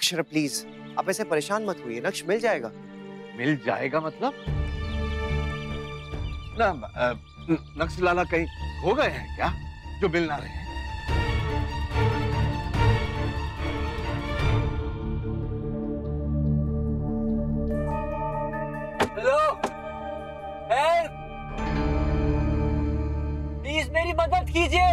Akshara please, आप ऐसे परेशान मत होइए, नक्श मिल जाएगा। मिल जाएगा मतलब? ना नक्श लाला कहीं हो गए हैं क्या जो मिल ना रहे हैं? हेलो, प्लीज मेरी मदद कीजिए।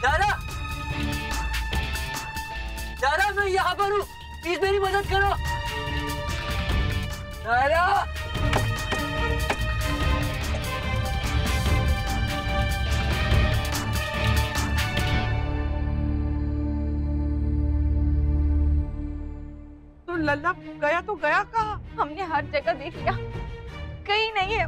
दादा, दादा मैं यहाँ पर हूँ, प्लीज मेरी मदद करो। दादा, तो लल्ला गया तो गया कहाँ? हमने हर जगह देख लिया, कहीं नहीं है।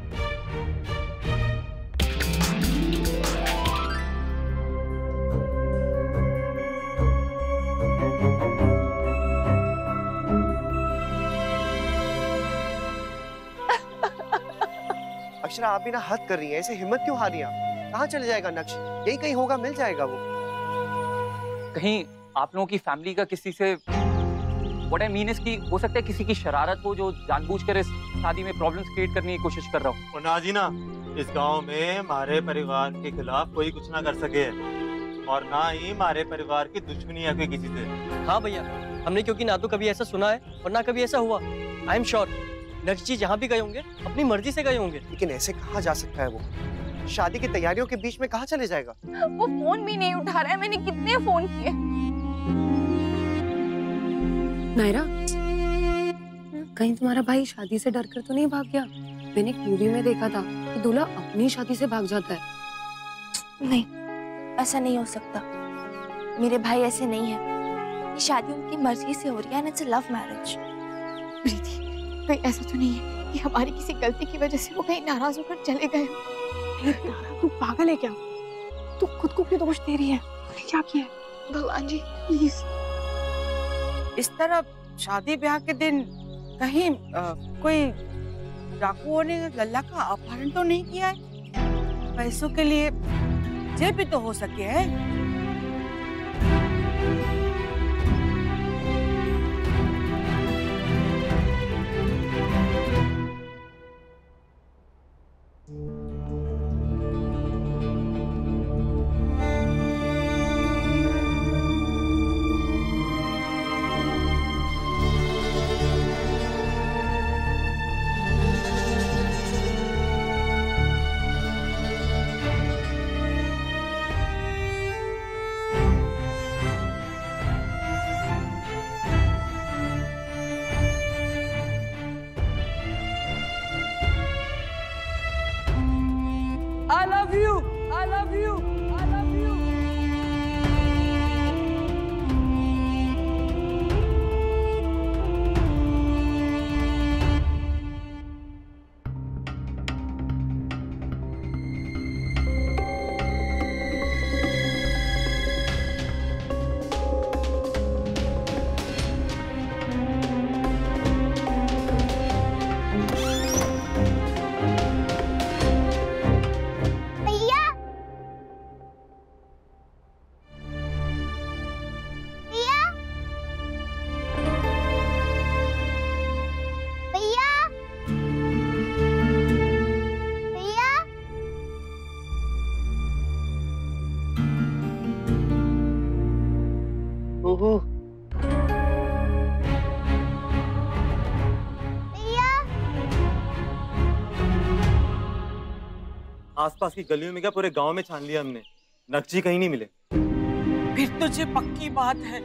अक्षरा आप भी ना हद कर रही हैं, ऐसे हिम्मत क्यों हारी आप? कहाँ चले जाएगा नक्श? यही कहीं होगा, मिल जाएगा वो। कहीं आप लोगों की फैमिली का किसी से व्हाट आई मीन इज कि हो सकता है किसी की शरारत हो जो जानबूझकर इस शादी में प्रॉब्लम्स क्रिएट करने की कोशिश कर रहा हो। और ना जी ना, इस गांव में हमारे परिवार के खिलाफ कोई कुछ ना कर सके और ना ही हमारे परिवार की दुश्मनी है कोई किसी से। हाँ भैया, हमने क्योंकि ना तो कभी ऐसा सुना है और ना कभी ऐसा हुआ। आई एम श्योर नक्श जी जहाँ भी गए होंगे अपनी मर्जी से गए होंगे। लेकिन ऐसे कहाँ जा सकता है वो? शादी की तैयारियों के बीच में कहाँ चले जाएगा? वो फोन भी नहीं उठा रहा है, मैंने कितने फोन किए। नायरा, कहीं तुम्हारा भाई शादी से डर कर तो नहीं भाग गया? मैंने एक मूवी में देखा था कि दूल्हा अपनी शादी से भाग जाता है। नहीं, ऐसा नहीं हो सकता। मेरे भाई ऐसे नहीं है। ये शादी उनकी मर्जी से हो रही है, इट्स अ लव मैरिज। प्रीति, कोई ऐसा तो नहीं है कि हमारी किसी गलती की वजह से वो कहीं नाराज होकर चले गए? तू पागल है क्या? तू खुद को क्यों दोष दे रही है? क्या किया है? भगवान जी प्लीज। इस तरह शादी ब्याह के दिन कहीं कोई डाकुओं ने लल्ला का अपहरण तो नहीं किया है? पैसों के लिए ये भी तो हो सके है। I love you. I love you. I love you. आसपास की गलियों में क्या पूरे गांव में छान लिया हमने, नक्श कहीं नहीं मिले। फिर तो ये पक्की बात है,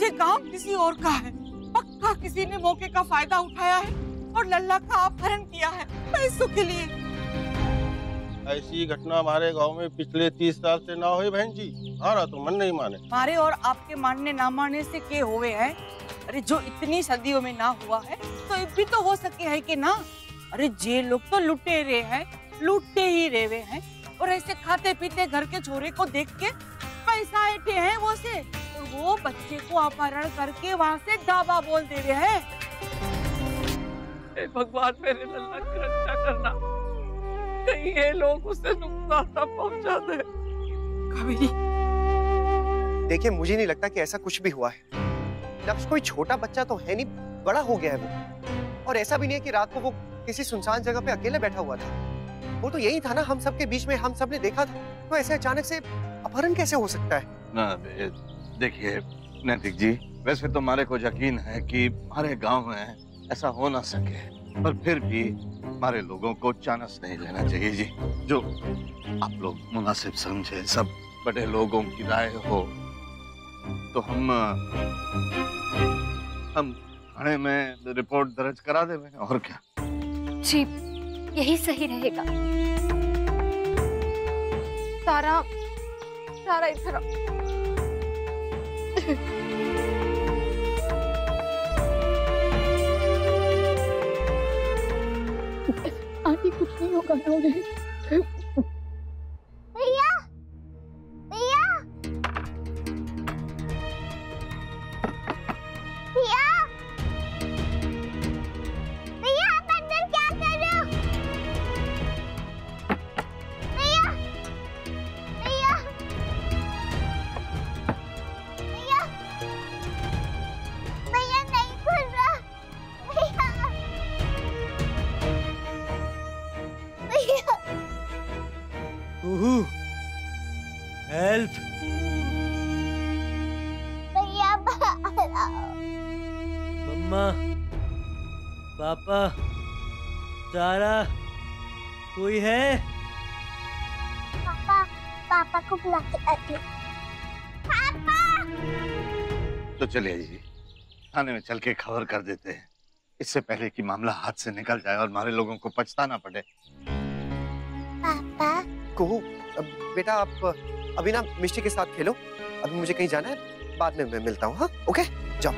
ये गांव किसी और का है। पक्का किसी ने मौके का फायदा उठाया है और लल्ला का अपहरण किया है पैसों के लिए। ऐसी घटना हमारे गांव में पिछले 30 साल से ना हुई बहन जी। हमारा तो मन नहीं माने। हमारे और आपके मानने ना मानने से क्या हुए हैं? अरे जो इतनी सदियों में ना हुआ है तो ये भी तो हो सके है कि ना। अरे जे लोग तो लुटेरे हैं, लूटते ही रेवे हैं और ऐसे खाते पीते घर के छोरे को देख के पैसा ऐठे हैं वो से, और वो बच्चे को अपहरण करके वहाँ से ढाबा बोल दे रहे हैं। हे भगवान मेरे लल्ला की रक्षा करना, कहीं ये लोग उसे नुकसान ना पहुंचा दे। कावेरी, देखिए मुझे नहीं लगता कि ऐसा कुछ भी हुआ है। नक्श कोई छोटा बच्चा तो है नहीं, बड़ा हो गया है वो। और ऐसा भी नहीं है कि रात को वो किसी सुनसान जगह पे अकेले बैठा हुआ था। वो तो यही था ना, हम सबके बीच में, हम सब ने देखा था। तो ऐसे अचानक से अपहरण कैसे हो सकता है? ना देखिए नैतिक जी, वैसे तो हमारे को यकीन है कि हमारे गांव में ऐसा हो ना सके, पर फिर भी हमारे लोगों को चांस नहीं लेना चाहिए जी। जो आप लोग मुनासिब समझे, सब बड़े लोगों की राय हो, तो हम थाने में रिपोर्ट दर्ज करा देंगे, और क्या। जी यही सही रहेगा। सारा इधर आओ। आंटी कुछ नहीं होगा ना उन्हें। भैया भैया भैया भैया, आप अंदर क्या कर रहे हो? भैया भैया भैया भैया, नहीं खुल रहा। भैया भैया हेल्प। भैया बाहर आओ। मम्मा, पापा, सारा, कोई है? पापा को बुला के आती हूँ। पापा! तो चलिए जी, थाने में चल के खबर कर देते हैं, इससे पहले कि मामला हाथ से निकल जाए और हमारे लोगों को पछताना पड़े। पापा कुहू, बेटा आप अभी ना मिष्टी के साथ खेलो, अभी मुझे कहीं जाना है, बाद में मैं मिलता हूँ। हाँ ओके, जाओ।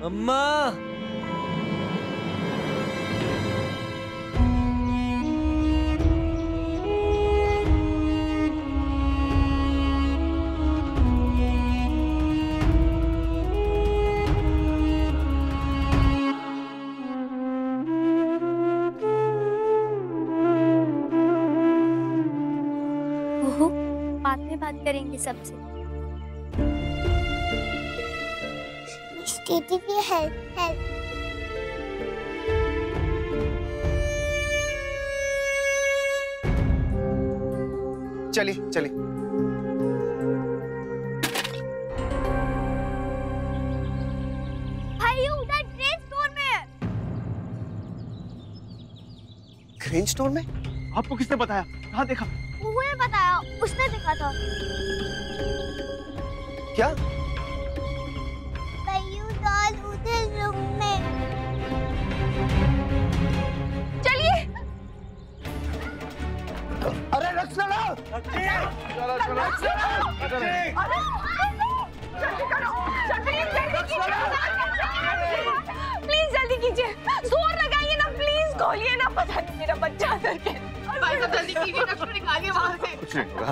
मम्मा, बाद में बात करेंगे सबसे। दीदी की हेल्प चलिए चलिए। भाई उधर ग्रेन स्टोर में है। ग्रेन स्टोर में? आपको किसने बताया? कहाँ देखा? मुझे बताया, उसने देखा था। क्या? भैयू डॉल उधर रूम में। चलिए। अरे रक्षला! चलो चलो प्लीज जल्दी कीजिए, जोर लगाइए ना, प्लीज खोलिए ना, पता नहीं मेरा बच्चा अंदर के। भाई साहब जल्दी कीजिए, डॉक्टर निकालिए वहां से। कुछ नहीं होगा।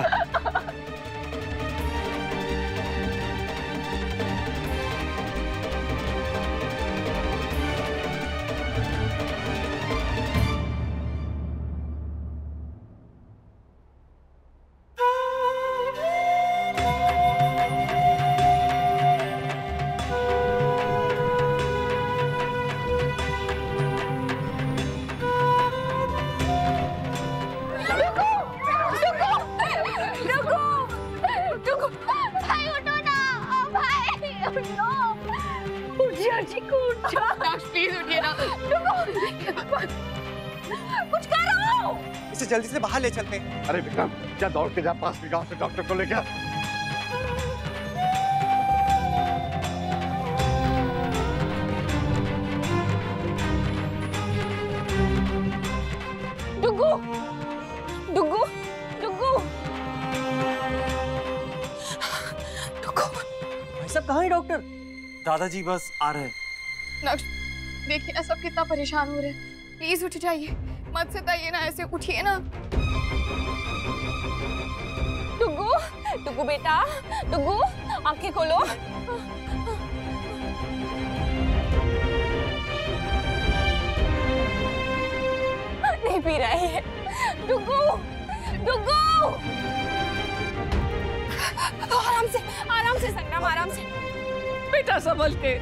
इसे जल्दी से बाहर ले चलते हैं। अरे विक्रम, क्या दौड़ के जा पास के गांव से डॉक्टर को लेकर। डुगू, डुगू, डुगू, डुगू। भाई साहब कहाँ है डॉक्टर? दादाजी बस आ रहे हैं। नक्श, देखिए ना सब कितना परेशान हो रहे हैं। प्लीज उठ जाइए, मत सताइए ना, ऐसे उठिए ना। डुगू, डुगू बेटा, डुगू आंखें खोलो। पी रहे हैं। डुगू, डुगू, आराम से संग्राम, आराम से। बेटा संभल के।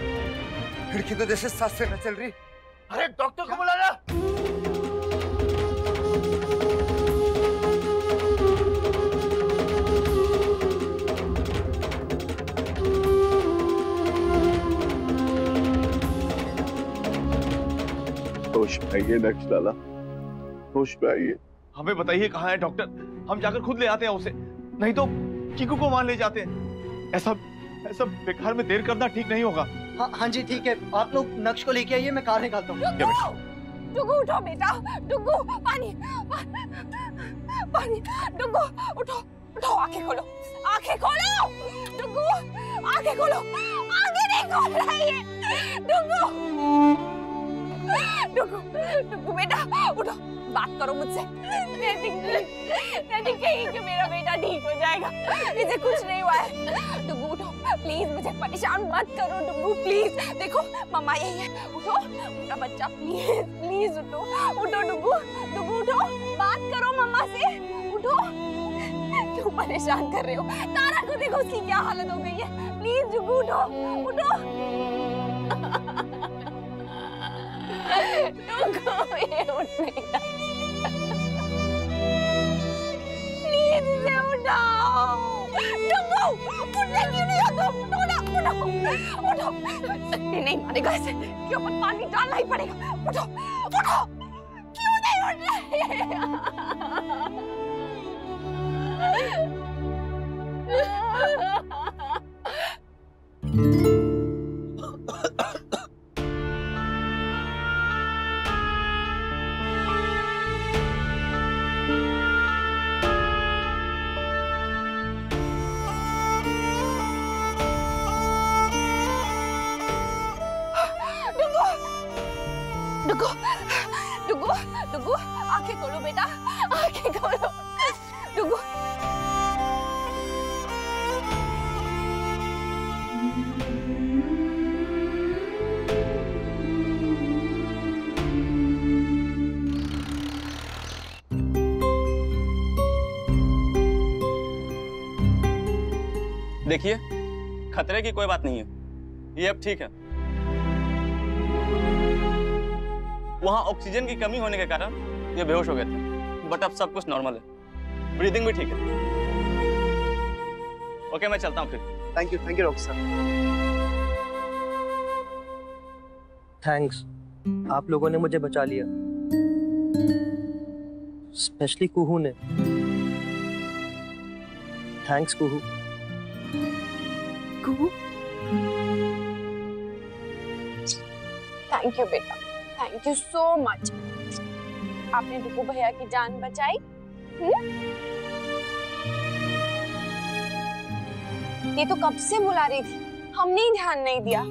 खिड़की तो जैसे सांस से न चल रही। अरे डॉक्टर को बुला ला। होश में आइए नक्श लाला, होश में आइए। हमें बताइए कहाँ है डॉक्टर, हम जाकर खुद ले आते हैं उसे, नहीं तो चीकू को वहां ले जाते हैं। ऐसा बेकार में देर करना ठीक नहीं होगा। हाँ जी ठीक है, आप लोग नक्श को लेके आइए, मैं कार निकालता हूँ। डुगू उठो बेटा, डुगू पानी, पानी, डुगू उठो, उठो, आंखें खोलो, आंखें खोलो, डुगू आंखें खोलो, आंखें नहीं खोल रहा है ये, डुगू, डुगू, डुगू बेटा उठो, बात करो मुझसे। मैं कहीं कि मेरा बेटा ठीक हो जाएगा, इसे कुछ नहीं हुआ है। डुगू उठो, प्लीज मुझे परेशान मत करो डुगू, प्लीज। देखो मम्मा यही है, उठो मेरा बच्चा, प्लीज प्लीज उठो, उठो डुगू, डुगू उठो, बात करो मम्मा से, उठो। क्यों परेशान कर रहे हो? तारा को देखो उसकी क्या हालत हो गई है, प्लीज डुगू उठो, उठो। डुगू ये उठ बेटा, प्लीज इसे उठाओ। डुगू उठने क्यों नहीं आता? उठो ना, उठो, उठो। नहीं मानेगा ऐसे, क्यों पर पानी डालना ही पड़ेगा। उठो, उठो, क्यों नहीं उठ रहे? डुगू, डुगू, डुगू, आंखें खोलो बेटा, आंखें खोलो, डुगू। देखिए, खतरे की कोई बात नहीं है, ये अब ठीक है। वहाँ ऑक्सीजन की कमी होने के कारण ये बेहोश हो गए थे, बट अब सब कुछ नॉर्मल है, ब्रीदिंग भी ठीक है। ओके मैं चलता हूँ फिर। थैंक यू डॉक्टर साहब। थैंक्स, आप लोगों ने मुझे बचा लिया, स्पेशली कुहू ने। Thanks Kuhu. Kuhu, thank you बेटा, थैंक यू सो मच। आपने डुगू भैया की जान बचाई। ये तो कब से बुला रही थी, हमने ही ध्यान नहीं दिया।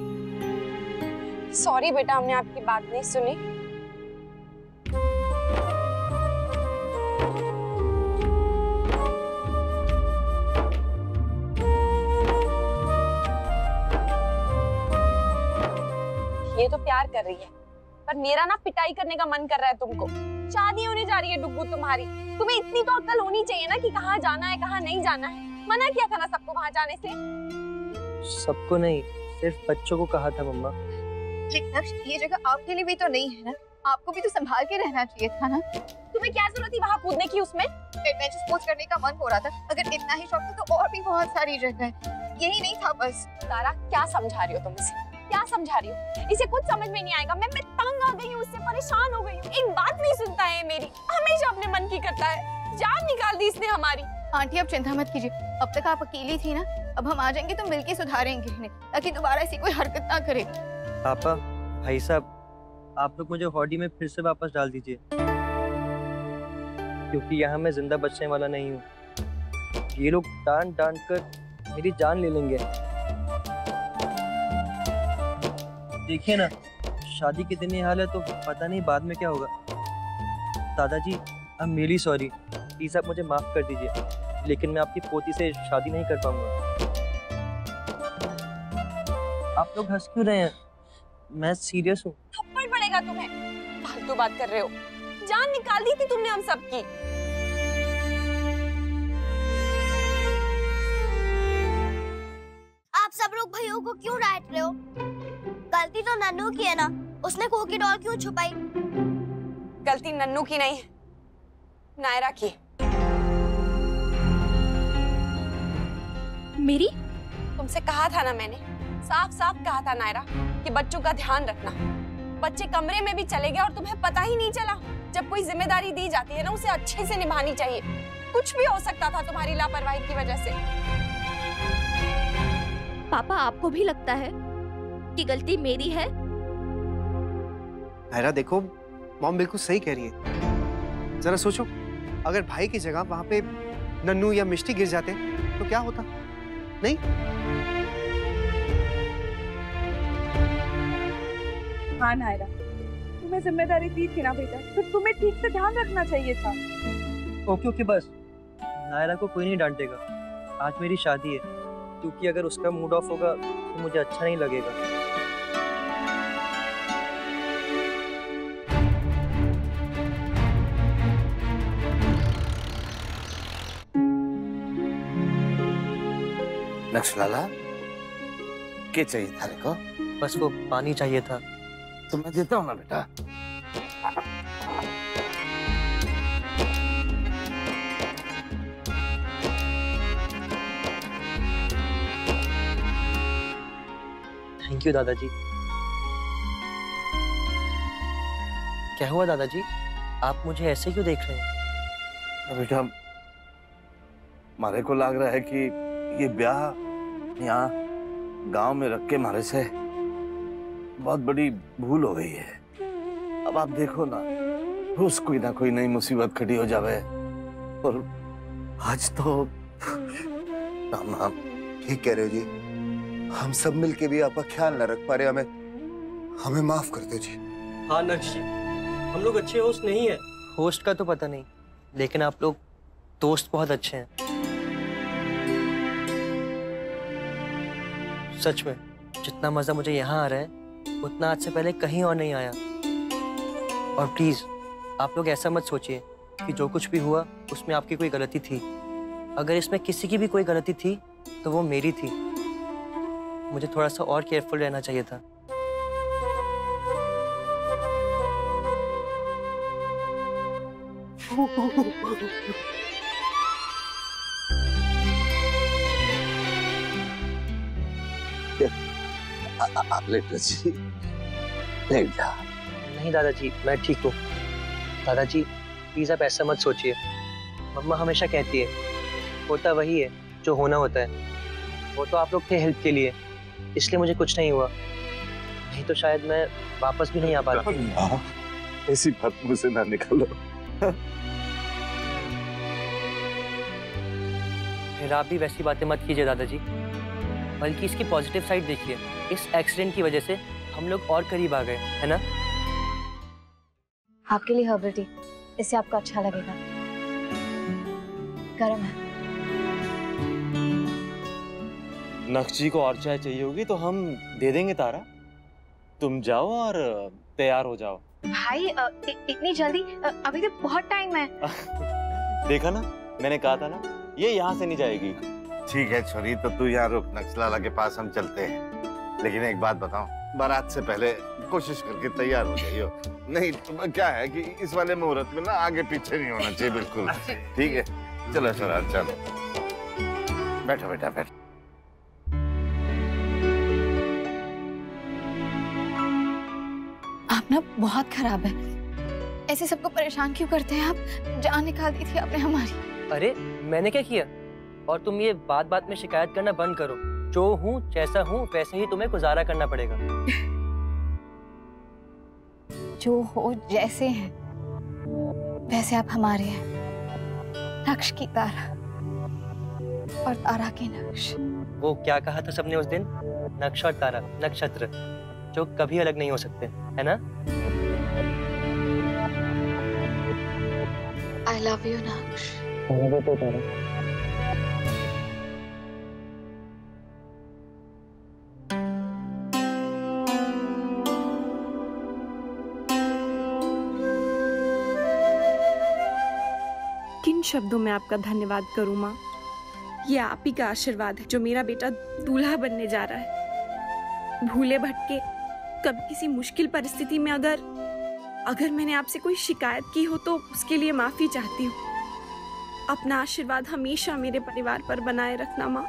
सॉरी बेटा, हमने आपकी बात नहीं सुनी। ये तो प्यार कर रही है, पर मेरा ना पिटाई करने का मन कर रहा है तुमको। शादी होने जा रही है डुगू तुम्हारी, तुम्हें इतनी तो अक्ल होनी चाहिए ना कि कहाँ जाना है कहाँ नहीं जाना है। मना किया था ना सबको वहाँ जाने से। सबको नहीं, सिर्फ बच्चों को कहा था मम्मा। ये जगह आपके लिए भी तो नहीं है ना, आपको भी तो संभाल के रहना चाहिए था ना। तुम्हें क्या जरूरत थी वहाँ कूदने की? उसमें एडवेंचर स्पोर्ट्स करने का मन हो रहा था। अगर इतना ही शौक था तो और भी बहुत सारी जगह है, यही नहीं था बस। तारा क्या समझा रही हो तुम इसे? क्या समझा रही हो? इसे कुछ समझ में नहीं आएगा। मैं तंग आ गई हूँ, उससे परेशान हो गई हूँ। एक बात नहीं सुनता है मेरी, हमेशा अपने मन की करता है। जान निकाल दी इसने हमारी। आंटी आप चिंता मत कीजिए, अब तक आप अकेली थी ना, अब हम आ जाएंगे तो मिलके सुधारेंगे इन्हें, ताकि दोबारा ऐसी कोई हरकत ना करे। पापा, भाई साहब, आप लोग मुझे हॉडी में फिर से वापस डाल दीजिए, क्योंकि यहाँ मैं जिंदा बचने वाला नहीं हूँ। ये लोग डांट डांट कर मेरी जान ले लेंगे। देखिए ना, शादी के दिन ये हाल है तो पता नहीं बाद में क्या होगा। दादाजी, I am really sorry, please आप मुझे माफ कर दीजिए, लेकिन मैं आपकी पोती से शादी नहीं कर पाऊंगा। आप लोग हंस क्यों रहे हैं? मैं सीरियस हूँ। थप्पड़ पड़ेगा तुम्हें, फालतू बात कर रहे हो। जान निकाल दी थी तुमने हम सबकी। आप सब लोग भैया को क्यों डांट रहे हो? गलती तो नन्नू की है ना, उसने खो की डॉल क्यों छुपाई? गलती नन्नू की नहीं, नायरा की। मेरी? तुमसे कहा था ना मैंने, साफ साफ कहा था नायरा कि बच्चों का ध्यान रखना। बच्चे कमरे में भी चले गए और तुम्हें पता ही नहीं चला। जब कोई जिम्मेदारी दी जाती है ना, उसे अच्छे से निभानी चाहिए। कुछ भी हो सकता था तुम्हारी लापरवाही की वजह से। पापा, आपको भी लगता है कि गलती मेरी है? नायरा देखो, मॉम बिल्कुल सही कह रही है। जरा सोचो, अगर भाई की जगह वहां पे नन्नू या मिष्टी गिर जाते तो क्या होता? नहीं? हाँ नायरा, तुम्हें जिम्मेदारी दी थी ना बेटा, तो तुम्हें ठीक से ध्यान रखना चाहिए था। ओके ओके बस, नायरा को कोई नहीं डांटेगा। आज मेरी शादी है, क्योंकि अगर उसका मूड ऑफ होगा तो मुझे अच्छा नहीं लगेगा। नक्शलाला, क्या चाहिए थारे को? बस वो पानी चाहिए था। तो मैं देता हूँ ना बेटा। थैंक यू दादाजी। क्या हुआ दादाजी, आप मुझे ऐसे क्यों देख रहे हैं? बेटा, मारे को लग रहा है कि ये ब्याह यहाँ गांव में रख के मारे से बहुत बड़ी भूल हो गई है। अब आप देखो ना, रोज कोई ना कोई नई मुसीबत खड़ी हो जावे, और आज तो राम ठीक कह रहे हो जी। हम सब मिलके भी आपका ख्याल न रख पा रहे, हमें माफ कर दो जी। हाँ नक्श, हम लोग अच्छे होस्ट नहीं है। होस्ट का तो पता नहीं, लेकिन आप लोग दोस्त बहुत अच्छे हैं। सच में जितना मजा मुझे यहाँ आ रहा है उतना आज से पहले कहीं और नहीं आया। और प्लीज आप लोग ऐसा मत सोचिए कि जो कुछ भी हुआ उसमें आपकी कोई गलती थी। अगर इसमें किसी की भी कोई गलती थी तो वो मेरी थी। मुझे थोड़ा सा और केयरफुल रहना चाहिए था। नहीं दादाजी, मैं ठीक हूँ। दादाजी प्लीज आप ऐसा मत सोचिए। मम्मा हमेशा कहती है होता वही है जो होना होता है। वो तो आप लोग थे हेल्प के लिए, इसलिए मुझे कुछ नहीं हुआ। नहीं तो शायद मैं वापस भी नहीं आ पाता। ऐसी बात मुझसे ना निकालो। फिर आप भी वैसी बातें मत कीजिए दादाजी, बल्कि इसकी पॉजिटिव साइड देखिए। इस एक्सीडेंट की वजह से हम लोग और करीब आ गए, है ना? आपके लिए हर्बल टी, इससे आपको अच्छा लगेगा। गर्म है। नक्शी को और चाय चाहिए होगी तो हम दे देंगे तारा। तुम जाओ और तैयार हो जाओ। भाई इतनी जल्दी? अभी तो बहुत टाइम है। देखा ना, मैंने कहा था ना, ये यहाँ से नहीं जाएगी। ठीक है छोरी, तो तू यहाँ रुक, नक्सलाला के पास हम चलते हैं। लेकिन एक बात बताओ, बारात से पहले कोशिश करके तैयार हो जाइयो। नहीं तो क्या है कि इस वाले मुहूर्त में ना आगे पीछे नहीं होना चाहिए बिल्कुल। ठीक है, चलो सर, चलो बैठो बेटा, बैठो। आप ना बहुत खराब है। ऐसे सबको परेशान क्यों करते हैं आप? जान निकाल दी थी आपने हमारी। अरे मैंने क्या किया? और तुम ये बात बात में शिकायत करना बंद करो। जो हूँ जैसा हूँ वैसे ही तुम्हें गुजारा करना पड़ेगा। जो हो जैसे हैं वैसे आप हमारे हैं। नक्श की तारा और तारा की नक्श। वो क्या कहा था सबने उस दिन? नक्श और तारा, नक्षत्र जो कभी अलग नहीं हो सकते, है ना? I love you, नक्श। तो तारा। किन शब्दों में आपका धन्यवाद करूं माँ। ये आप ही का आशीर्वाद है जो मेरा बेटा दूल्हा बनने जा रहा है। भूले भटके कभी किसी मुश्किल परिस्थिति में अगर मैंने आपसे कोई शिकायत की हो तो उसके लिए माफी चाहती हूँ। अपना आशीर्वाद हमेशा मेरे परिवार पर बनाए रखना माँ,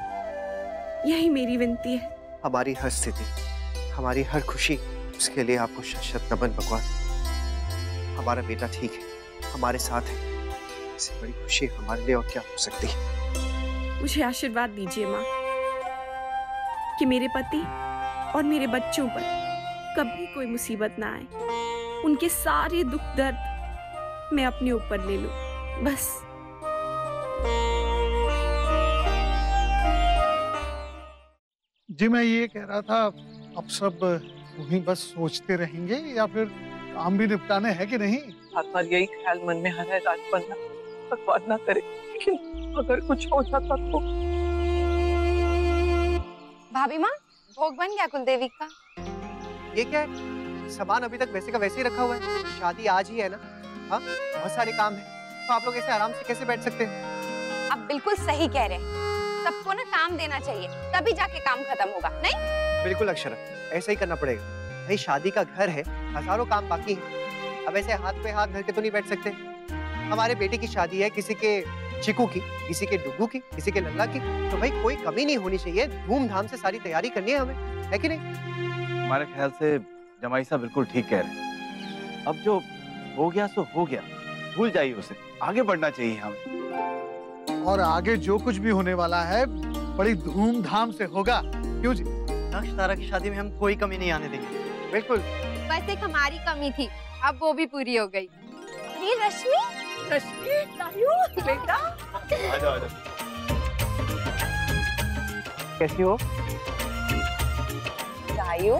यही मेरी विनती है। हमारी हर स्थिति, हमारी हर खुशी, उसके लिए आपको शत नमन भगवान। हमारा बेटा ठीक है, हमारे साथ है। इससे बड़ी खुशी हमारे लिए और क्या हो सकती है। मुझे आशीर्वाद दीजिए माँ कि मेरे पति और मेरे बच्चों पर कभी कोई मुसीबत ना आए। उनके सारे दुख दर्द मैं अपने ऊपर ले लूं, बस। जी मैं ये कह रहा था, अब सब वहीं बस सोचते रहेंगे या फिर काम भी निपटाने हैं कि नहीं? बार बार यही ख्याल मन में आ रहा है राजपन्ना, भगवान ना करे लेकिन अगर कुछ हो जाता तो। भाभी माँ, भोग बन गया कुलदेवी का। ये क्या है? सामान अभी तक वैसे का वैसे ही रखा हुआ है। शादी आज ही है ना? हाँ, बहुत सारे काम है, तो आप लोग ऐसे आराम से कैसे बैठ सकते हैं? आप बिल्कुल सही कह रहे हैं। सबको ना काम देना चाहिए, तभी जाके काम खत्म होगा, नहीं? बिल्कुल अक्षरा, ऐसा ही करना पड़ेगा। भाई शादी का घर है, हजारों काम बाकी हैं। अब ऐसे हाथ पे हाथ धर के तो नहीं बैठ सकते। हमारे बेटे की शादी है, किसी के चिकू की, किसी के डुगू की, किसी के लल्ला की, तो भाई कोई कमी नहीं होनी चाहिए। धूमधाम से सारी तैयारी करनी है हमें, है कि नहीं? हमारे ख्याल से जमाई साहब बिल्कुल ठीक कह रहे हैं। अब जो हो गया सो हो गया, भूल जाइए उसे, आगे बढ़ना चाहिए हमें। और आगे जो कुछ भी होने वाला है बड़ी धूमधाम से होगा, क्यों जी? नक्श तारा की शादी में हम कोई कमी नहीं आने देंगे। बिल्कुल। बस एक हमारी कमी थी, अब वो भी पूरी हो गई। ये रश्मि, बेटा, आजा आजा। कैसी हो? दायू,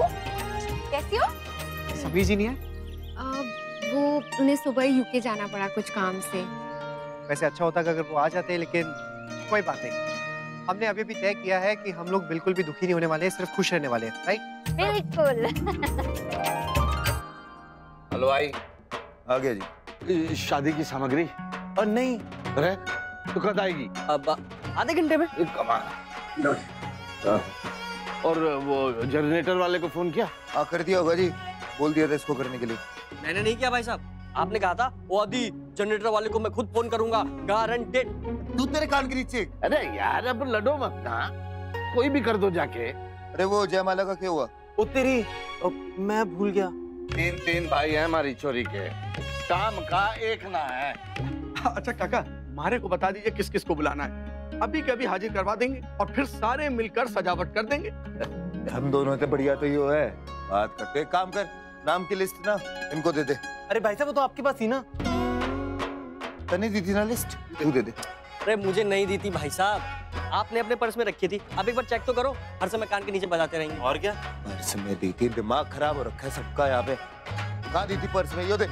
कैसी हो? सभी जी नहीं है? वो उन्हें सुबह यूके जाना पड़ा कुछ काम से। वैसे अच्छा होता अगर वो आ जाते, लेकिन कोई बात नहीं। हमने अभी भी तय किया है कि हम लोग बिल्कुल भी दुखी नहीं होने वाले हैं, सिर्फ खुश रहने वाले हैं, राइट? बिल्कुल। हलवाई आ गया जी। शादी की सामग्री और नहीं अरे तो कब आएगी? अब आधे घंटे में। कमाल। और वो जनरेटर वाले को फोन किया? हाँ कर दिया होगा जी, बोल दिया था इसको करने के लिए। मैंने नहीं किया भाई साहब, आपने कहा था वो आदि जनरेटर वाले को मैं खुद फोन करूंगा, गारंटेड। तू तेरे कान के नीचे। अरे यार अब लड़ो मत ना, कोई भी कर दो जाके। अरे वो जयमाला का क्या हुआ? ओ तेरी, मैं भूल गया। 3 भाई हैं हमारी चोरी के, काम का एक ना है। अच्छा काका, मारे को बता दीजिए किस किस को बुलाना है, अभी के अभी हाजिर करवा देंगे और फिर सारे मिलकर सजावट कर देंगे। हम दोनों से बढ़िया तो ये है, बात करते। एक काम कर, नाम की लिस्ट ना इनको दे दे। अरे भाई साहब वो तो आपके पास थी ना। तने दी थी ना लिस्ट, तू दे दे। अरे मुझे नहीं दी थी भाई साहब, आपने अपने पर्स में रखी थी। अब एक बार चेक तो करो, हर समय कान के नीचे बजाते रहेंगे। और क्या? पर्स में दी थी, दिमाग खराब हो रखा है सबका यहाँ पे। कहाँ दी थी पर्स में? यो दे।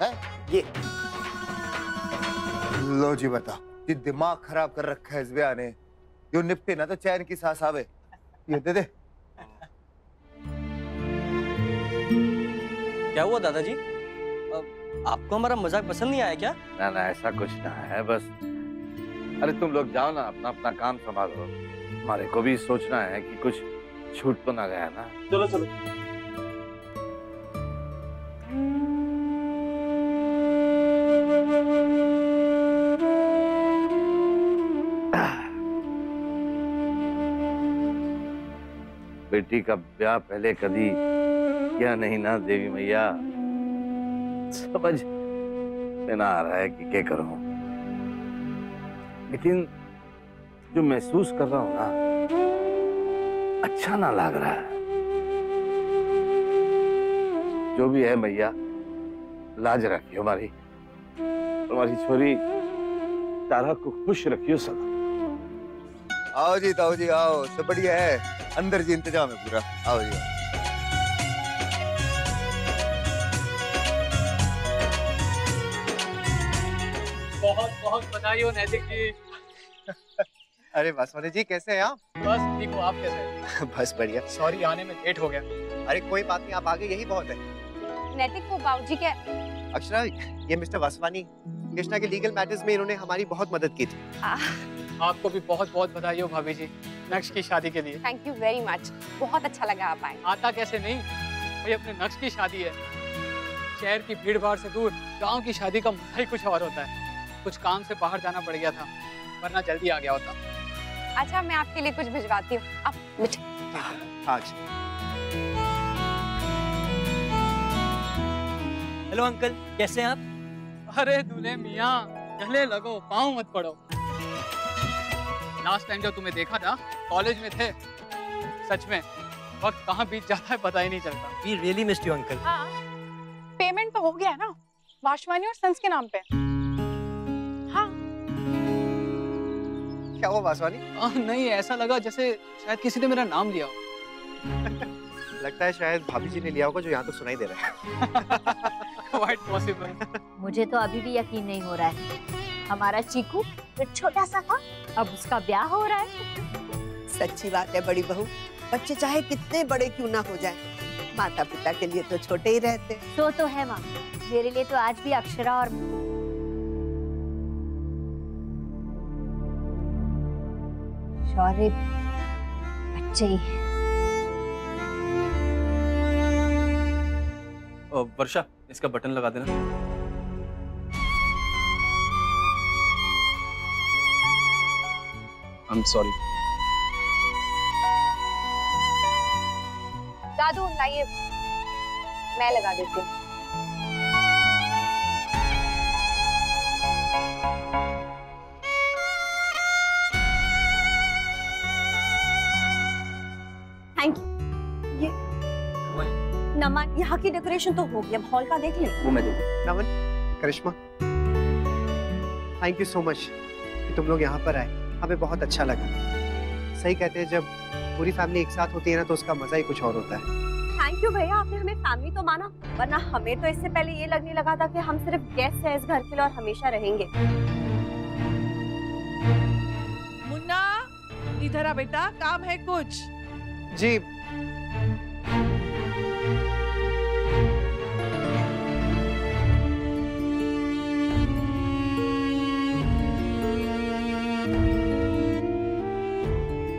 है ये लो जी, बता। ये दिमाग खराब कर रखा है इस ब्याह ने, जो निपटे ना तो चैन की सांस आवे। ये दे दे। क्या हुआ दादाजी, आपको हमारा मजाक पसंद नहीं आया क्या? ना ना ऐसा कुछ ना है, बस अरे तुम लोग जाओ ना, अपना अपना काम संभालो। हमारे को भी सोचना है कि कुछ छूट तो ना गया ना। चलो चलो। बेटी का ब्याह पहले कभी किया नहीं ना देवी मैया, समझ में ना आ रहा है कि क्या करूं। लेकिन जो महसूस कर रहा हूं ना, अच्छा ना लग रहा है। जो भी है मैया, लाज रखियो हमारी छोरी तारा को खुश रखियो सदा। आओ जी ताऊ जी आओ, सब बढ़िया है, अंदर जी इंतजाम है पूरा। आओ जी। बहुत बहुत बधाई हो नैतिक जी। अरे वासवानी जी, कैसे हैं आप? बस ठीक हो, आप कैसे हैं? बस बढ़िया। सॉरी आने में लेट हो गया। अरे कोई बात नहीं, आप आगे, यही बहुत है। नैतिक वो बाबूजी के। अक्षरा, ये मिस्टर वासवानी, कृष्णा के लीगल मैटर्स में इन्होंने हमारी बहुत मदद की थी। आपको भी बहुत बहुत बधाई हो भाभी जी, नक्श की शादी के लिए। थैंक यू वेरी मच, बहुत अच्छा लगा आप आए। आता कैसे नहीं भाई, अपने नक्श की शादी है। शहर की भीड़ भाड़ से दूर गांव की शादी का मजा ही कुछ और होता है। कुछ काम से बाहर जाना पड़ गया था, वरना जल्दी आ गया होता। अच्छा, मैं आपके लिए कुछ भिजवाती हूँ, आप मिठाई। आज हेलो अंकल, कैसे हैं आप? अरे दूल्हे मियाँ, गले लगो, पाँव मत पड़ो। लास्ट टाइम जब तुम्हें देखा था कॉलेज में थे, सच में वक्त कहाँ बीत जाता है पता ही नहीं चलता। We really missed you, uncle. हाँ, पेमेंट तो हो गया ना वाशवानी और सन्स के नाम पे। हाँ। क्या हुआ वासवानी? नहीं, ऐसा लगा जैसे शायद किसी ने मेरा नाम लिया हो। लगता है शायद भाभी जी ने लिया होगा, जो यहाँ तक सुनाई दे रहा है। Quite possible। मुझे तो अभी भी यकीन नहीं हो रहा है। हमारा चीकू जो छोटा सा था, अब उसका ब्याह हो रहा है। सच्ची बात है बड़ी बहू, बच्चे चाहे कितने बड़े क्यों ना हो जाए, माता पिता के लिए तो छोटे ही रहते। तो है माँ, मेरे लिए तो आज भी अक्षरा और शौर्य बच्चे ही हैं। वर्षा, इसका बटन लगा देना। I'm sorry। दादू लाइए, मैं लगा देती हूँ। Thank you. ये नमन, यहाँ की डेकोरेशन तो हो गया, हॉल का देख ले। वो मैं देखूं। नमन, करिश्मा, थैंक यू सो मच कि तुम लोग यहाँ पर आए, हमें बहुत अच्छा लगा। सही कहते हैं, जब पूरी फैमिली एक साथ होती है ना, तो उसका मजा ही कुछ और होता है। थैंक यू भैया, आपने हमें फैमिली तो माना, वरना हमें तो इससे पहले ये लगने लगा था कि हम सिर्फ गेस्ट हैं इस घर के लिए और हमेशा रहेंगे। मुन्ना, इधर आ बेटा, काम है कुछ। जी।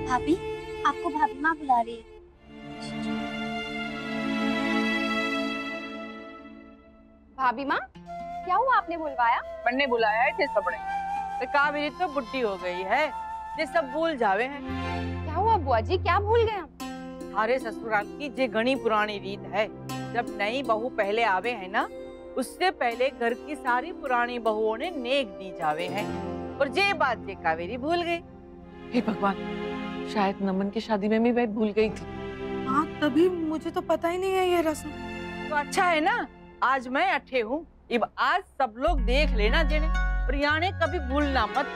भाभी, आपको भाभी माँ बुला रही है। भाभी माँ, क्या हुआ, आपने बुलवाया? बनने बुलाया है थे सबने। तो कावेरी तो बुढ़ी हो गई है, ये सब भूल जावे हैं। क्या हुआ बुआ जी, क्या भूल गए हम? हमारे ससुराल की जे घनी पुरानी रीत है, जब नई बहू पहले आवे है ना, उससे पहले घर की सारी पुरानी बहुओं ने नेक दी जावे हैं, और जे बात जे कावेरी भूल गई। हे भगवान, शायद नमन की शादी में भी मैं भूल गई थी। हाँ, तभी मुझे तो पता ही नहीं है ये रस्म। तो अच्छा है ना, आज मैं अठे हूँ, अब आज सब लोग देख लेना जेने, प्रियाने कभी भूलना मत।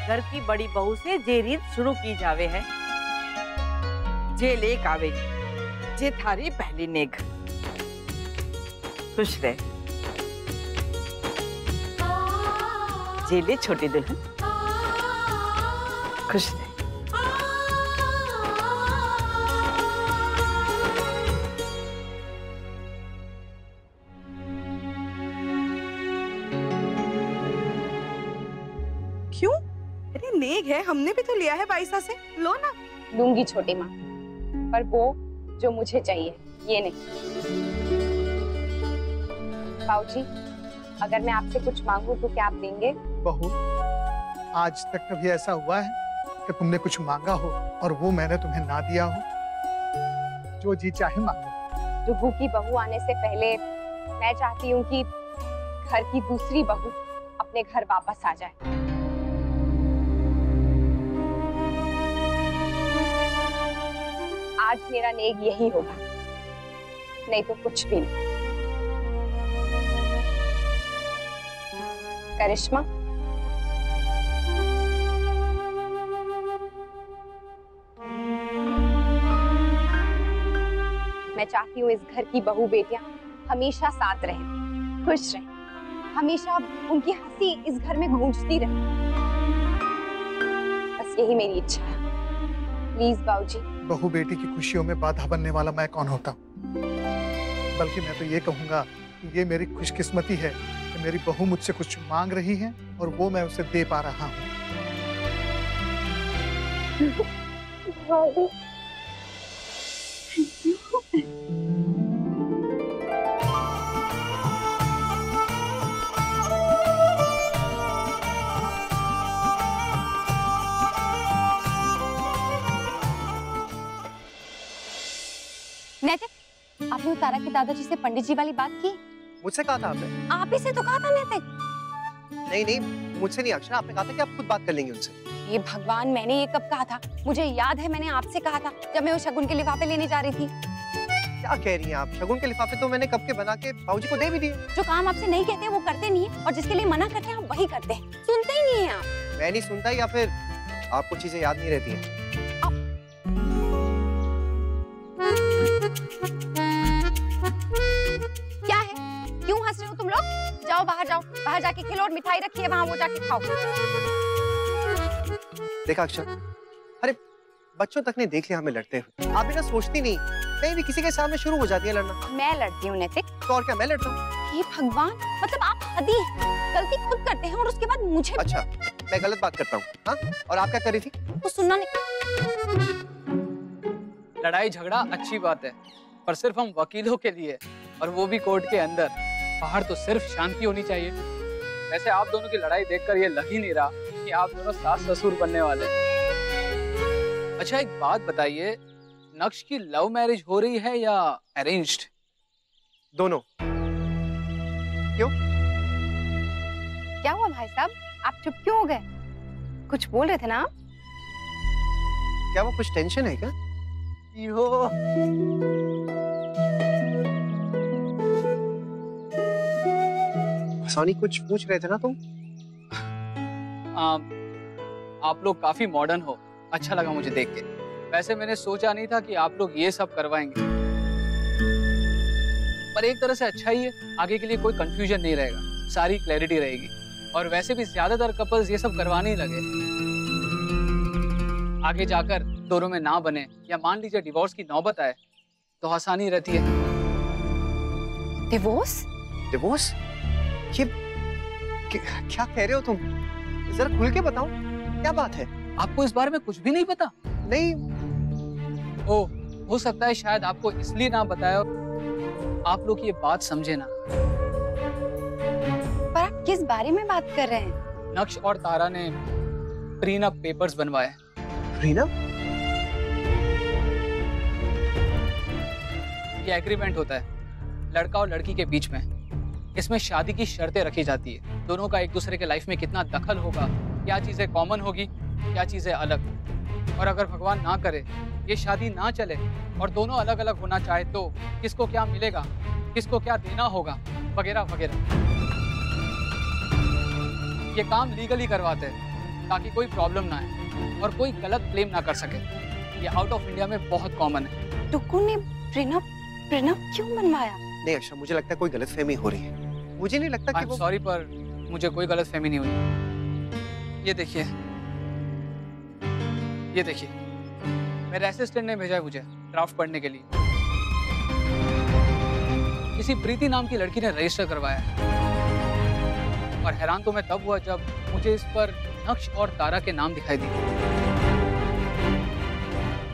घर की बड़ी बहू से जे रीत शुरू की जावे है, जे ले कावेरी, जे थारी पहली नेक। खुश रहे। जे ले छोटी दुल्हन, खुश रहे। क्यों? अरे नेक है, हमने भी तो लिया है बाईसा से, लो ना। लूंगी छोटी माँ, पर वो जो मुझे चाहिए, ये नहीं। बाबूजी, अगर मैं आपसे कुछ मांगू तो क्या आप देंगे? बहू, आज तक कभी ऐसा हुआ है कि तुमने कुछ मांगा हो और वो मैंने तुम्हें ना दिया हो? जो जी चाहे मांगो। डुगू की बहू आने से पहले मैं चाहती हूँ कि घर की दूसरी बहू अपने घर वापस आ जाए। आज मेरा नेक यही होगा, नहीं तो कुछ भी नहीं। करिश्मा, मैं चाहती हूँ इस घर की बहू बेटियां हमेशा साथ रहें, खुश रहें, हमेशा उनकी हंसी इस घर में गूंजती रहे। बस यही मेरी इच्छा है। प्लीज बाबूजी। बहू बेटी की खुशियों में बाधा बनने वाला मैं कौन होता हूँ? बल्कि मैं तो ये कहूँगा कि ये मेरी खुशकिस्मती है कि मेरी बहू मुझसे कुछ मांग रही है और वो मैं उसे दे पा रहा हूँ। नैतिक, आपने तारा के दादाजी से पंडित जी वाली बात की? मुझसे कहा था आपने? आप ही से तो कहा था नैतिक। नहीं, मुझसे नहीं अक्षरा, आपने कहा था कि आप खुद बात कर लेंगे उनसे। ये भगवान, मैंने ये कब कहा था? मुझे याद है मैंने आपसे कहा था जब मैं वो शगुन के लिफाफे लेने जा रही थी। क्या कह रही हैं आप? शगुन के लिफाफे तो मैंने कब के बना के बाबूजी को दे भी दिए। जो काम आपसे नहीं कहते वो करते नहीं है, और जिसके लिए मना करते हैं आप वही करते हैं। सुनते ही नहीं है आप। मैं नहीं सुनता या फिर आपको चीजें याद नहीं रहती हैं? क्या है? क्यों हंस रहे हो तुम लोग? जाओ बाहर जाके खिलो और मिठाई रखी है वहाँ, वो जाके खाओ। देखा अक्षर, अरे बच्चों तक ने देख लिया हमें लड़ते हुए। आप बिना सोचती नहीं, कहीं भी किसी के सामने शुरू हो जाती है लड़ना। मैं लड़ती हूँ नैतिक? तो और क्या, मैं लड़ता हूँ? हे भगवान, मतलब आप हदी हैं। गलती खुद करते हैं और उसके बाद मुझे। अच्छा, मैं गलत बात करता हूँ? हाँ, और आप क्या कर रही थी? कुछ सुनना नहीं। लड़ाई झगड़ा अच्छी बात है, पर सिर्फ हम वकीलों के लिए, और वो भी कोर्ट के अंदर। बाहर तो सिर्फ शांति होनी चाहिए। वैसे आप दोनों की लड़ाई देखकर ये लग ही नहीं रहा कि आप दोनों सास ससुर बनने वाले। अच्छा, एक बात बताइए, नक्श की लव मैरिज हो रही है या अरेंज्ड? दोनों। क्यों? क्या हुआ भाई साहब, आप चुप क्यों हो गए? कुछ बोल रहे थे ना आप? क्या वो कुछ टेंशन है क्या? यो सोनी, कुछ पूछ रहे थे ना तुम? आप लोग काफी मॉडर्न हो, अच्छा लगा मुझे देख के। वैसे मैंने सोचा नहीं था कि आप लोग ये सब करवाएंगे, पर एक तरह से अच्छा ही है। आगे के लिए कोई कंफ्यूजन नहीं रहेगा, सारी क्लैरिटी रहेगी। और वैसे भी ज्यादातर कपल्स ये सब करवाने ही लगे। आगे जाकर दोनों में ना बने या मान लीजिए डिवोर्स की नौबत आए तो आसानी रहती है। डिवोर्स? डिवोर्स? ये क्या कह रहे हो तुम? जरा खुल के बताओ, क्या बात है? आपको इस बारे में कुछ भी नहीं पता? नहीं। ओह, हो सकता है शायद आपको इसलिए ना बताया, आप लोग ये बात समझे ना। पर आप किस बारे में बात कर रहे हैं? नक्श और तारा ने प्रीनअप पेपर्स बनवाए। प्रीनअप? ये एग्रीमेंट होता है लड़का और लड़की के बीच में। इसमें शादी की शर्तें रखी जाती है, दोनों का एक दूसरे के लाइफ में कितना दखल होगा, क्या चीजें कॉमन होगी, क्या चीजें अलग। और अगर भगवान ना करे ये शादी ना चले और दोनों अलग अलग होना चाहे तो किसको क्या मिलेगा, किसको क्या देना होगा, वगैरह वगैरह। ये काम लीगली करवाते हैं ताकि कोई प्रॉब्लम ना आए और कोई गलत क्लेम ना कर सके। ये आउट ऑफ इंडिया में बहुत कॉमन है। टुकू ने प्रीनअप क्यों बनवाया? नहीं अक्षर, मुझे लगता है कोई गलतफहमी हो रही है। मुझे नहीं लगता कि वो... सॉरी, पर मुझे कोई गलतफहमी नहीं हुई। ये देखिए, ये देखिए, मेरे असिस्टेंट ने भेजा है मुझे ड्राफ्ट पढ़ने के लिए। किसी प्रीति नाम की लड़की ने रजिस्टर करवाया है। और हैरान तो मैं तब हुआ जब मुझे इस पर नक्श और तारा के नाम दिखाई दिए।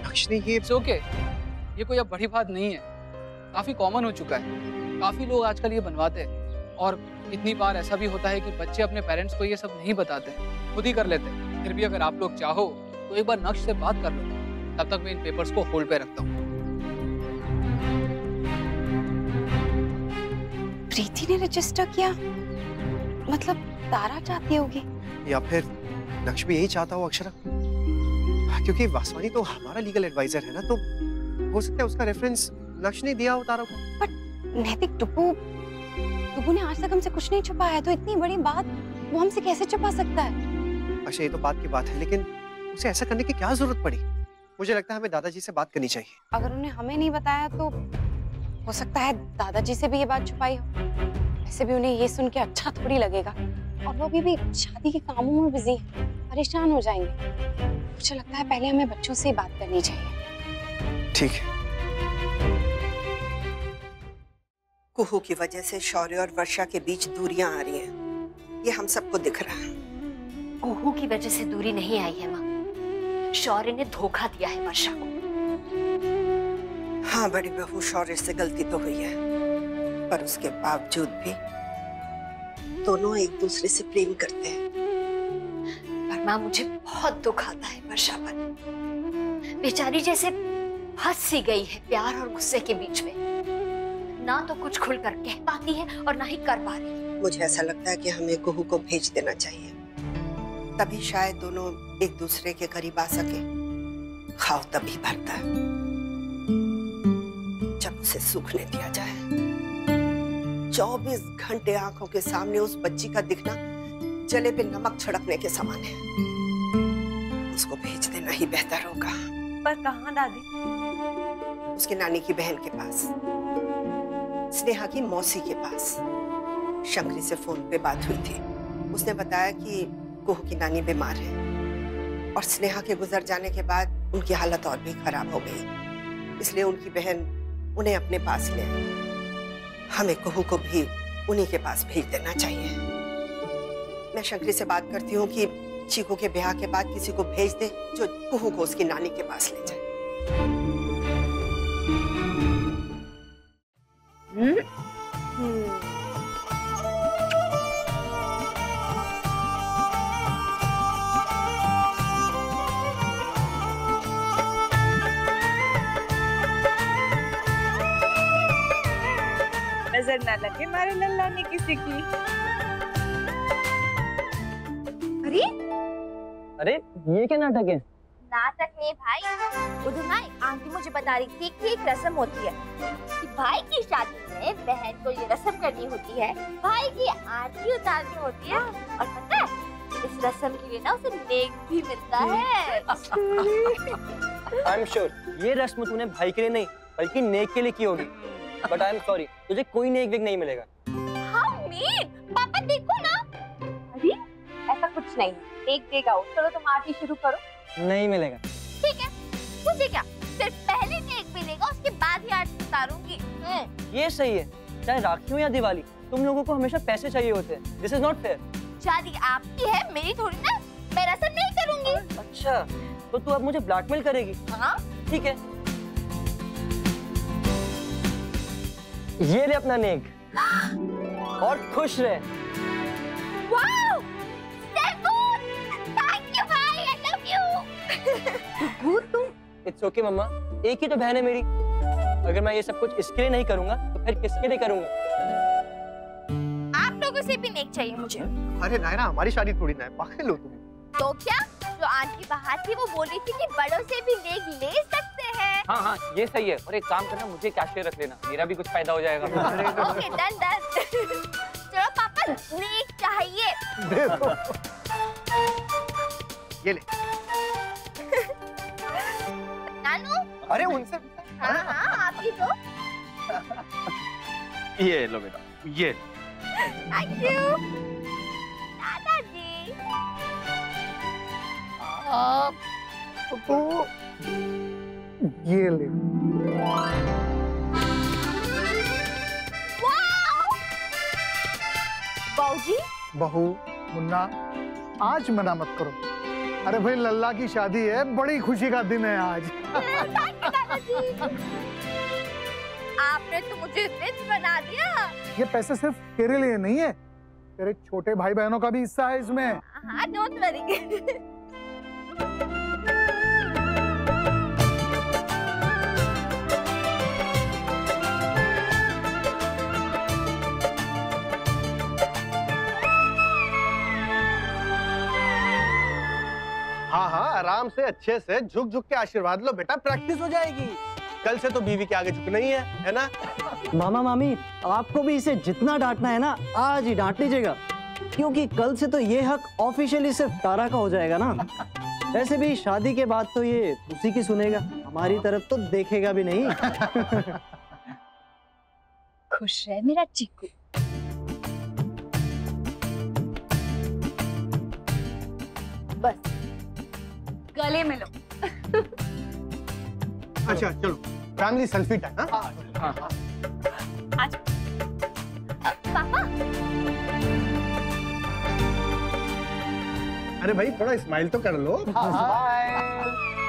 नक्श ने ये... ओके, ये कोई अब बड़ी बात नहीं है, काफी कॉमन हो चुका है। काफी लोग आजकल ये बनवाते हैं। और इतनी बार ऐसा भी होता है कि बच्चे अपने पेरेंट्स को ये सब नहीं बताते, खुद ही कर लेते हैं। फिर भी अगर आप लोग चाहो तो एक बार नक्श से बात कर लो, तब तक मैं इन पेपर्स को होल्ड पे रखता हूँ। प्रीति ने रजिस्टर किया, मतलब तारा चाहती होगी, या फिर नक्श भी यही चाहता हो अक्षरा, क्योंकि वासवानी तो हमारा लीगल एडवाइजर है ना, तो हो सकता है उसका रेफरेंस नक्श ने दिया हो तारा को। पर नैतिक, टुकू ने आज तक हमसे कुछ नहीं छुपाया, तो इतनी बड़ी बात वो हमसे कैसे छुपा सकता है? अच्छा, ये तो बात की बात है, लेकिन उसे ऐसा करने की क्या जरूरत पड़ी? मुझे लगता है हमें दादाजी से बात करनी चाहिए। अगर उन्हें हमें नहीं बताया तो हो सकता है दादाजी से भी ये बात छुपाई हो। वैसे भी उन्हें ये सुन के अच्छा थोड़ी लगेगा, और वो अभी भी शादी के कामों में बिजी है, परेशान हो जाएंगे। मुझे लगता है पहले हमें बच्चों से ही बात करनी चाहिए। ठीक है। कुहू की वजह से शौर्य और वर्षा के बीच दूरियां आ रही हैं। ये हम सबको दिख रहा है। कुहू की वजह से दूरी नहीं आई है माँ, शौर्य ने धोखा दिया है वर्षा को। हाँ बड़ी बहू, शौर्य से गलती तो हुई है, पर उसके बावजूद भी दोनों एक दूसरे से प्रेम करते हैं। पर माँ मुझे बहुत दुख आता है वर्षा पर। बेचारी जैसे फंस सी गई है प्यार और गुस्से के बीच में। ना तो कुछ खुलकर कह पाती है और ना ही कर पा रही। मुझे ऐसा लगता है कि हमें कुहू को भेज देना चाहिए, तभी शायद दोनों एक दूसरे के करीब आ सके। घाव तभी भरता है जब उसे सूखने दिया जाए। 24 घंटे आंखों के सामने उस बच्ची का दिखना जले पे नमक छिड़कने के समान है। उसको भेज देना ही बेहतर होगा। पर कहाँ दादी? उसकी नानी की बहन के पास, स्नेहा की मौसी के पास। शंकरी से फोन पे बात हुई थी। उसने बताया कि कुहू की नानी बीमार है और स्नेहा के गुजर जाने के बाद उनकी हालत और भी खराब हो गई, इसलिए उनकी बहन उन्हें अपने पास ले आई। हमें कुहू को भी उन्हीं के पास भेज देना चाहिए। मैं शंकरी से बात करती हूँ कि चीकू के ब्याह के बाद किसी को भेज दे जो कुहू को उसकी नानी के पास ले जाए। नजर ना लगे मारे लल्ला ने किसी की। अरे ये क्या नाटक है? नाटक नहीं भाई, उधर ना आंटी मुझे बता रही थी कि एक रस्म होती है कि भाई की शादी में बहन को ये रस्म करनी होती है, भाई की आरती उतारनी होती है, और पता है इस रस्म के लिए ना उसे नेक भी मिलता है। आई एम श्योर ये रस्म तूने भाई के लिए नहीं बल्कि नेक के लिए की होगी, बट आई एम सॉरी तुझे कोई नेक वेक नहीं मिलेगा। हाँ नेक, पापा देखो ना। अरे ऐसा कुछ नहीं, नेक देगा वो। चलो तुम आरती शुरू करो। नहीं मिलेगा। ठीक है, मुझे क्या, सिर्फ पहले नेक मिलेगा उसके बाद ही आरती उतारूंगी। ये सही है, चाहे राखी हो या दिवाली, तुम लोगों को हमेशा पैसे चाहिए होते हैं। This is not fair. शादी आपकी है, मेरी थोड़ी ना। मैं रस्म नहीं करूंगी। अच्छा, तो तू अब मुझे ब्लैकमेल करेगी? हाँ ठीक है, ये ले अपना नेक और खुश रहे। वाओ, थैंक यू भाई, आई लव यू। तुम इट्स ओके मम्मा, एक ही तो बहन है मेरी। अगर मैं ये सब कुछ इसके लिए नहीं करूंगा तो फिर किसके लिए करूंगा? आप लोगों से भी नेक चाहिए मुझे। अरे नायरा, हमारी शादी थोड़ी ना है, पागल हो तुम। तो क्या, जो आंटी बाहर थी वो बोली थी कि बड़ों से भी नेक ले सकते हैं। हाँ हाँ ये सही है, और एक काम करना, मुझे कैशियर रख लेना, मेरा भी कुछ फायदा हो जाएगा। Okay done done. चलो पापा, नेक चाहिए। दे दो। ये ले। नानू। अरे उनसे। हाँ हाँ आप ही दो। ये लो बेटा, ये। थैंक यू दादाजी। तो ये ले। बाऊजी। बहू, मुन्ना, आज मना मत करो। अरे भाई लल्ला की शादी है, बड़ी खुशी का दिन है आज। आपने तो मुझे रिच बना दिया। ये पैसे सिर्फ तेरे लिए नहीं है, तेरे छोटे भाई बहनों का भी हिस्सा है इसमें। हाँ डोंट वरी। हाँ हाँ, आराम से अच्छे से झुक झुक के आशीर्वाद लो बेटा, प्रैक्टिस हो जाएगी। कल से तो बीवी के आगे झुकना ही है ना? मामा मामी, आपको भी इसे जितना डांटना है ना आज ही डांट लीजिएगा, क्योंकि कल से तो ये हक ऑफिशियली सिर्फ तारा का हो जाएगा ना। वैसे भी शादी के बाद तो ये उसी की सुनेगा, हमारी तरफ तो देखेगा भी नहीं। खुश है मेरा चिक्कू। बस गले मिलो। अच्छा चलो, फैमिली सेल्फी टाइम। हाँ आज अरे भाई थोड़ा स्माइल तो कर लो। स्माइल।